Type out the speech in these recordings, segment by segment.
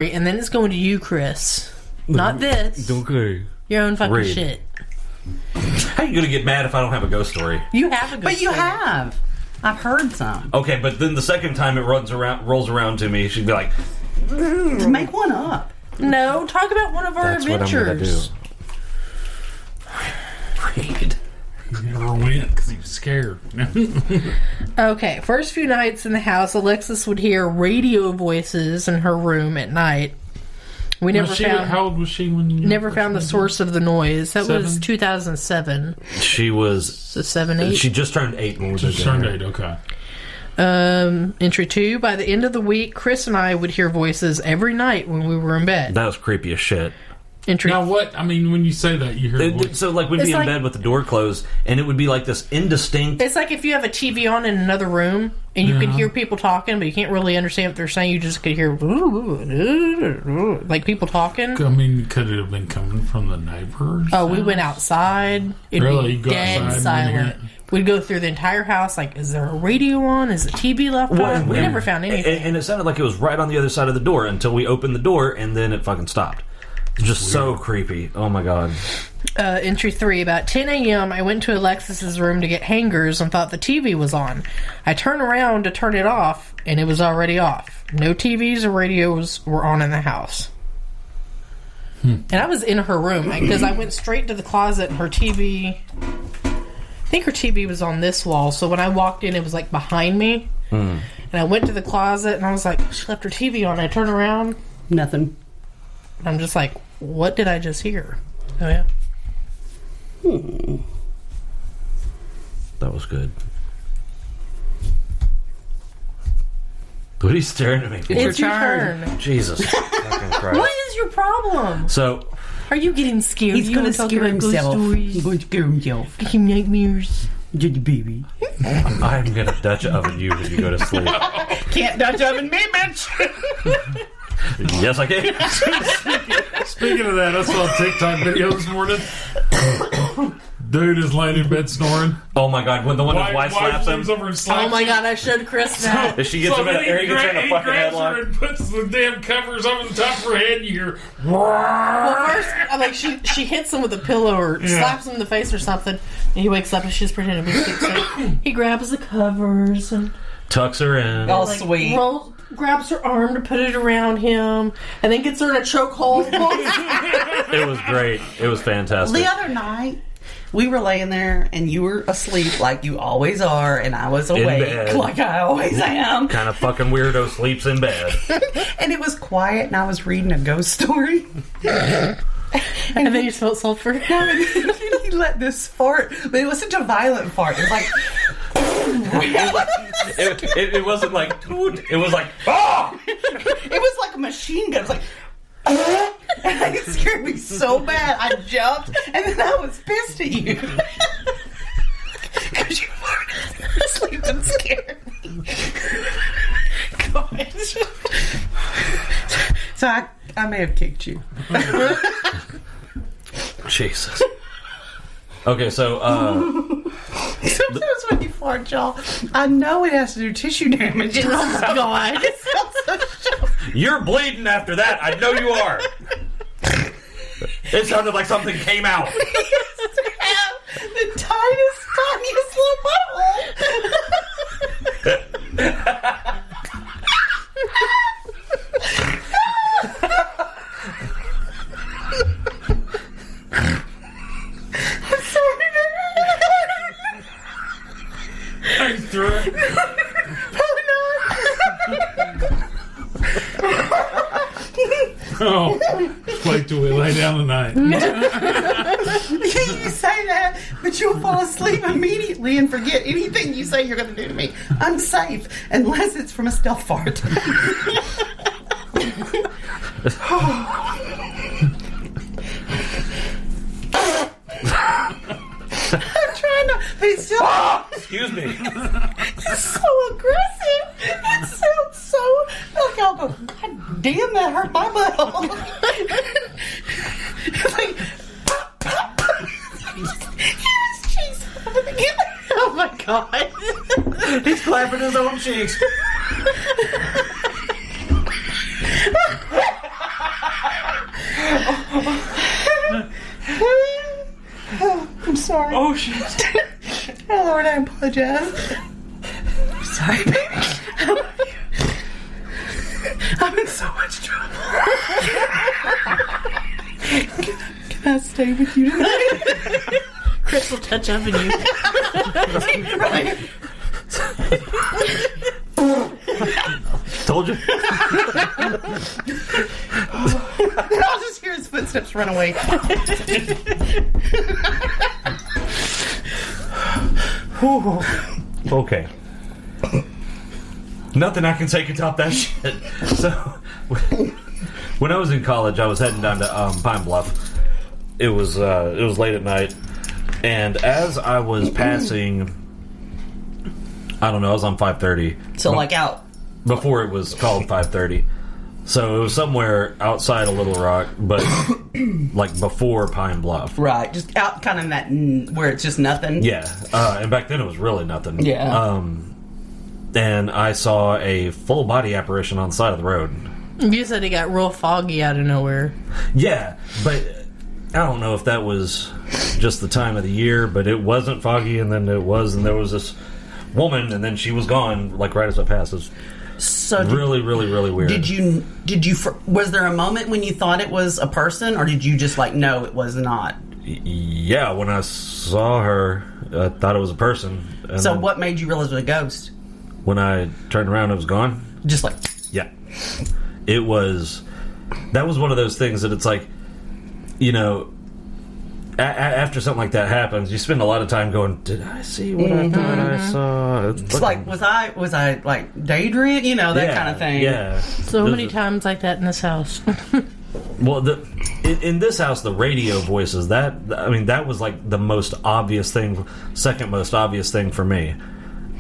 and then it's going to you, Chris. Not this. Okay. Your own fucking Read. shit. How are you going to get mad if I don't have a ghost story? You have a ghost But you story. have. I've heard some. Okay, but then the second time it rolls around to me, she'd be like, Make one up. No, talk about one of our "That's what I'm going to do." adventures. Read. He never went because he was scared. Okay, first few nights in the house, Alexis would hear radio voices in her room at night. We never found. How old was she when you Never found the source of the noise. That was 7? 2007. She was. So 7, 8. She just turned 8 when we Just did turned dinner. 8, okay. Entry 2. By the end of the week, Chris and I would hear voices every night when we were in bed. That was creepy as shit. Entry. Now what? I mean, when you say that, you hear a voice. So, like, we'd It's be in like- bed with the door closed, and it would be like this indistinct. It's like if you have a TV on in another room and you can hear people talking, but you can't really understand what they're saying. You just could hear like people talking. I mean, could it have been coming from the neighbors? Oh, we went outside. It'd Really? be You go dead outside and silent. hear We'd go through the entire house. Like, is there a radio on? Is the TV left on? We never found anything. And it sounded like it was right on the other side of the door until we opened the door, and then it fucking stopped. Just so creepy. Oh my god. Entry 3. About 10 a.m., I went to Alexis's room to get hangers and thought the TV was on. I turned around to turn it off, and it was already off. No TVs or radios were on in the house. And I was in her room because I went straight to the closet. Her TV, I think her TV was on this wall. So when I walked in, it was like behind me. And I went to the closet, and I was like, she left her TV on. I turned around, Nothing. and I'm just like, what did I just hear? Oh, yeah. That was good. What are you staring at me for? It's your turn. Jesus fucking Christ. What is your problem? So, Are you getting scared? He's You going wanna to talk scare about ghost himself. stories? He's going to scare himself. Give me nightmares. Good baby. I'm going to Dutch oven you when you go to sleep. Can't Dutch oven me, bitch. Yes, I can. Speaking of that, I saw a TikTok video this morning. Dude is laying in bed snoring. Oh my god, when the one his wife slaps him. leans over and slaps Oh my him. god, I showed Chris that. If she gets him in an area, he gets her in a fucking grabs her headlock. and puts the damn covers over the top of her head, and you hear, Well, first, like she hits him with a pillow or slaps him in the face or something, and he wakes up and she's pretending to be asleep. So he grabs the covers and Tucks her in. Oh, sweet. grabs her arm to put it around him, and then gets her in a chokehold. It was great. It was fantastic. The other night, we were laying there, and you were asleep like you always are, and I was awake bed. like I always am. Kind of fucking weirdo sleeps in bed. And it was quiet, and I was reading a ghost story. And then you felt sulfur. And then he let this fart, but it was such a violent fart. It was like... It wasn't like toot. It was like ah. It was like a machine gun. It was like... And it scared me so bad. I jumped, and then I was pissed at you. Because you farted asleep and scared me. Gosh. So I may have kicked you. Jesus. Okay, so Sometimes when you fart, y'all, I know it has to do tissue damage. Oh my god. It sounds so shocked. you're bleeding after that. I know you are. It sounded like something came out. He has to have the tiniest little I'm sorry. I threw it. Oh, just wait till we lay down tonight. You say that, but you'll fall asleep immediately and forget anything you say you're going to do to me. I'm safe, unless it's from a stealth fart. I'm trying to, but it's still Excuse me. it's so aggressive. It sounds so like I'll go, God damn, that hurt my butthole. It's like, pop, pop, pop. He was cheese popping again. Oh my god. He's clapping his own cheeks. shit. Oh, Lord, I apologize. I'm sorry, baby. I love you. I'm in so much trouble. Can I stay with you tonight? Chris will touch up in you. Right. Told you. Then I'll just hear his footsteps run away. Okay. Nothing I can say can top that shit. So, when I was in college, I was heading down to Pine Bluff. It was late at night, and as I was passing, I don't know, I was on 530. So, like out. Before it was called 530. So it was somewhere outside of Little Rock, but like before Pine Bluff. Right, just out kind of in that where it's just nothing. Yeah, and back then it was really nothing. Yeah. And I saw a full body apparition on the side of the road. You said it got real foggy out of nowhere. Yeah, but I don't know if that was just the time of the year, but it wasn't foggy, and then it was, and there was this woman, and then she was gone, like right as I passed. It was really weird. Did you? Was there a moment when you thought it was a person, or did you just like no, it was not? Yeah, when I saw her, I thought it was a person. And So what made you realize it was a ghost? When I turned around, it was gone. Just like Yeah, it was. That was one of those things that it's like, you know, after something like that happens, you spend a lot of time going, "Did I see what I thought I saw?" it's like was I like daydreaming? You know, that kind of thing. Yeah. So many times like that in this house. Well, in this house, the radio voices, that was like the most obvious thing, second most obvious thing for me.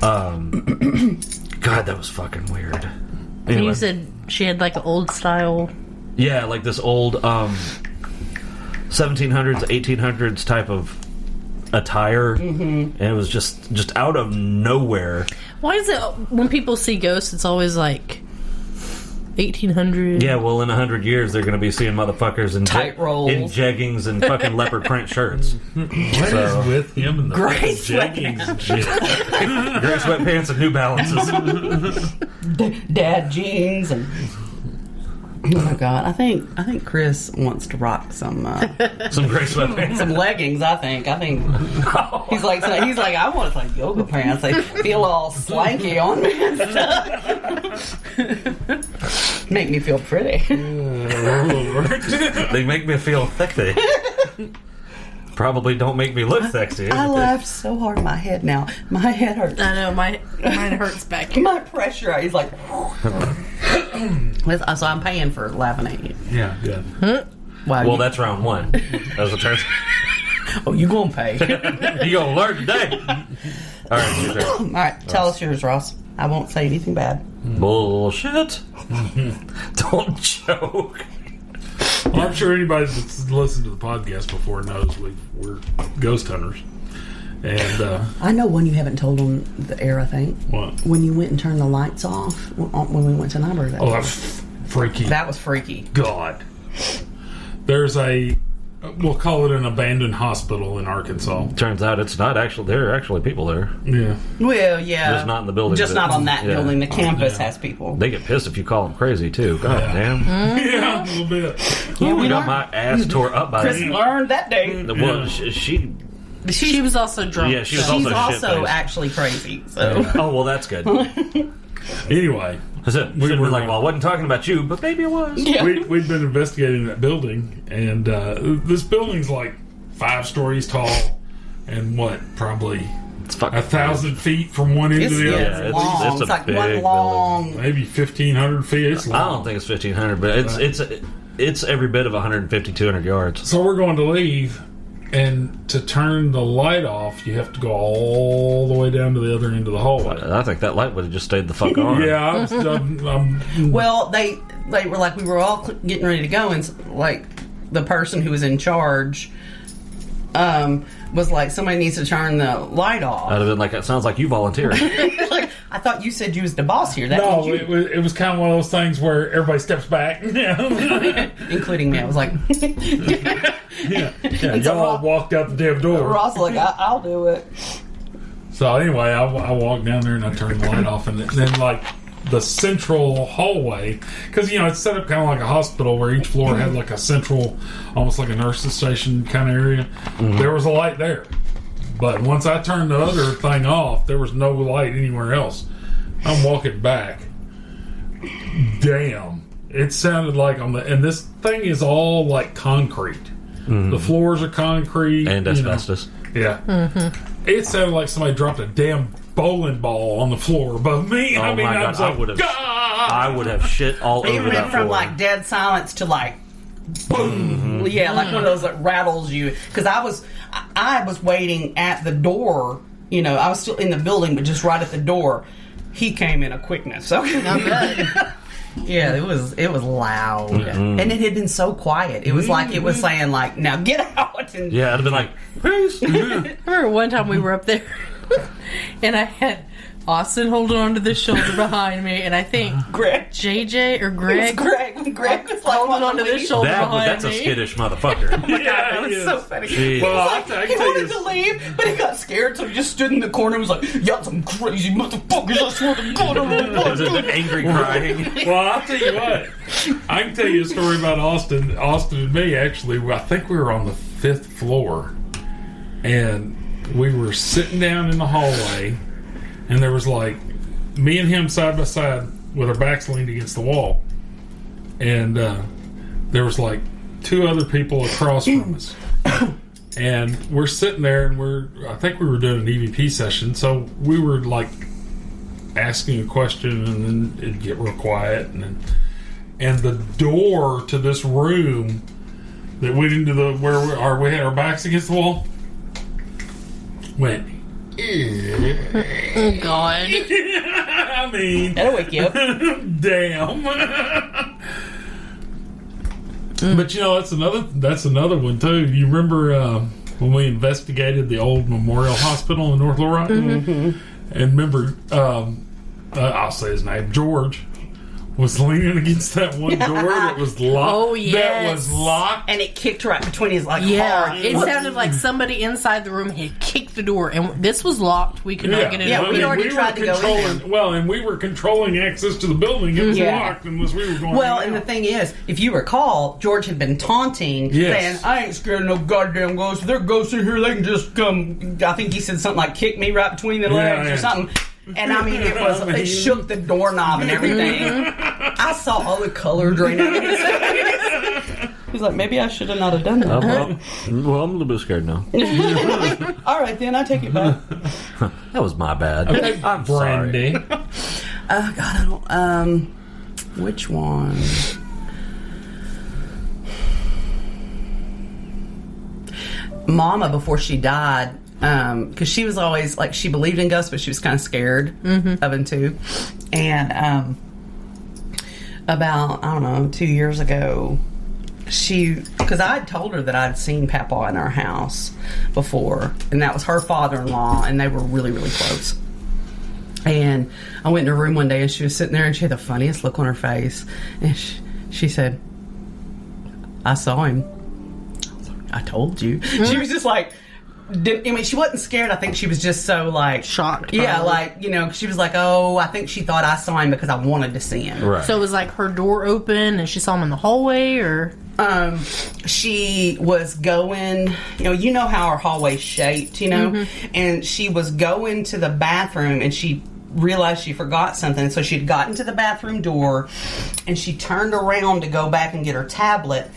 God, that was fucking weird. And Anyway. you said she had like an old style. Yeah, like this old 1700s, 1800s type of attire, and it was just out of nowhere. Why is it when people see ghosts, it's always like 1800? Yeah, well, in 100 years, they're going to be seeing motherfuckers in Tight rolls. in jeggings and fucking leopard print shirts. What is with him and the Gray fucking jeggings and shit? Gray sweatpants and New Balances. Dad jeans and. Oh my God! I think Chris wants to rock some Some gray sweatpants. some leggings. I think he's like I want like yoga pants. They feel all slanky on me and stuff. Make me feel pretty. They make me feel sexy. Probably don't make me look sexy. I laughed so hard. My head hurts. I know, mine hurts back here. My pressure. He's like. So I'm paying for laughing at you. Yeah, good. Wow. Well, that's round one. As it turns. Oh, you gonna pay? You gonna learn today. All right, your turn. All right, tell us yours, Ross. I won't say anything bad. Bullshit. Don't joke. Well, I'm sure anybody that's listened to the podcast before knows we're ghost hunters. And I know one you haven't told on the air. I think what? when you went and turned the lights off when we went to Nyberg. Oh, that's freaky. That was freaky. God. There's we'll call it an abandoned hospital in Arkansas. Turns out it's not actually. There are actually people there. Yeah. Well, yeah, Just not in the building. Just not on that Yeah. building. The campus has people. They get pissed if you call them crazy too. God damn. Yeah, a little bit. Yeah, I we got learned. my ass tore up by Chris it. learned that day. Well, Yeah. she. She was also drunk. Yeah, she was so- She's also also shit-faced. actually crazy. So Oh well, that's good. Anyway, I said, we were like, well, I wasn't talking about you, but maybe it was. yeah. we'd been investigating that building, and this building's like 5 stories tall, and probably It's fucking 1,000 feet from one end It's, to the other. it's it's- long. it's a It's like big one long. Maybe 1,500 feet. It's long. I don't think it's 1,500, but it's every bit of 150, 200 yards. So we're going to leave, and to turn the light off, you have to go all the way down to the other end of the hallway. I think that light would have just stayed the fuck on. Yeah, I'm Well, they were like we were all getting ready to go, and like the person who was in charge, was like somebody needs to turn the light off. I'd have been like, it sounds like you volunteered. Like, I thought you said you was the boss here. That no, means you, it was kind of one of those things where everybody steps back. including me. I was like, Yeah, y'all walked out the damn door. Ross was like, I'll do it. So anyway, I walked down there and I turned the light off, and then like the central hallway, because it's set up kind of like a hospital where each floor had like a central, almost like a nurse's station kind of area. There was a light there, but once I turned the other thing off, there was no light anywhere else. I'm walking back. Damn, it sounded like and this thing is all like concrete. The floors are concrete And asbestos. Yeah. It sounded like somebody dropped a damn bowling ball on the floor above me. Oh my God, I would have shit all It over went that from floor. like dead silence to like boom. Yeah, like one of those that rattles you. Because I was waiting at the door. I was still in the building, but just right at the door. He came in a quickness. Okay. Not good. Yeah, it was loud, and it had been so quiet. It was like it was saying like, "Now get out!" And Yeah, I'd have been like, peace. I remember one time we were up there, and I had Austin holding on to the shoulder behind me, and I think Greg, JJ or it was Greg Greg was like holding on to the shoulder behind That's a me. skittish motherfucker. That was he so is. funny. Jeez. Well, I He can tell wanted you, to leave, but he got scared, so he just stood in the corner and was like, "Y'all some crazy motherfuckers! I swear to God, There's an angry crying. well, I'll tell you what. I can tell you a story about Austin. Austin and me, actually. I think we were on the 5th floor, and we were sitting down in the hallway, and there was like me and him side by side with our backs leaned against the wall, and there was like 2 other people across from us. And we're sitting there, and I think we were doing an EVP session, so we were like asking a question, and then it'd get real quiet, and the door to this room that went into where we had our backs against the wall went. Oh God! I mean, That'll wake you up. damn. But that's another one too. You remember when we investigated the old Memorial Hospital in North Little Rock? And remember, I'll say his name, George, was leaning against that one door that was locked. Oh, yes. That was locked. And it kicked right between his like Yeah, hard. it sounded like somebody inside the room had kicked the door, and this was locked. We could not get it Yeah, open. we'd already we tried were to go in controlling. Well, and we were controlling access to the building. It was Yeah. locked unless we were going. Well, in and the out. thing is, if you recall, George had been taunting, Yes. saying, "I ain't scared of no goddamn ghosts. If there are ghosts in here, they can just come." I think he said something like, "Kick me right between the legs" yeah. or something. And I mean, it shook the doorknob and everything. I saw all the color drain out of his face. He's like, maybe I should have not have done that. Well, I'm a little bit scared now. All right, then I take it back. That was my bad. I'm Brandy. sorry. Oh God, I don't. Which one? Mama, before she died, because she was always like, she believed in ghosts, but she was kind of scared of them too. And about, I don't know, 2 years ago, because I had told her that I'd seen Papa in our house before, and that was her father-in-law, and they were really, really close. And I went in her room one day, and she was sitting there, and she had the funniest look on her face, and she said, "I saw him." I was like, "I told you." She was just like, she wasn't scared. I think she was just so like Shocked, Yeah, probably. like she was like, "Oh, I think she thought I saw him because I wanted to see him." Right. So it was like her door open, and she saw him in the hallway, or She was going, you know how our hallway's shaped, and she was going to the bathroom, and she realized she forgot something, so she'd gotten to the bathroom door, and she turned around to go back and get her tablet,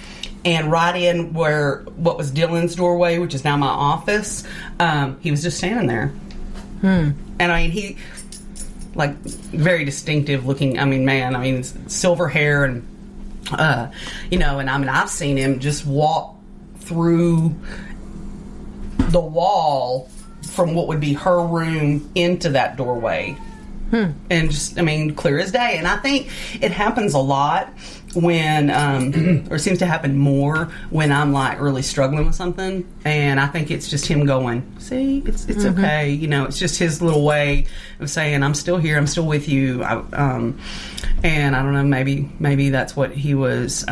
and right in what was Dylan's doorway, which is now my office, he was just standing there. And I mean, he, like, very distinctive looking, silver hair and and I mean, I've seen him just walk through the wall from what would be her room into that doorway. And just, clear as day. And I think it happens a lot when, or seems to happen more when I'm like really struggling with something. And I think it's just him going, "See, it's okay." It's just his little way of saying, "I'm still here. I'm still with you." And I don't know, maybe that's what he was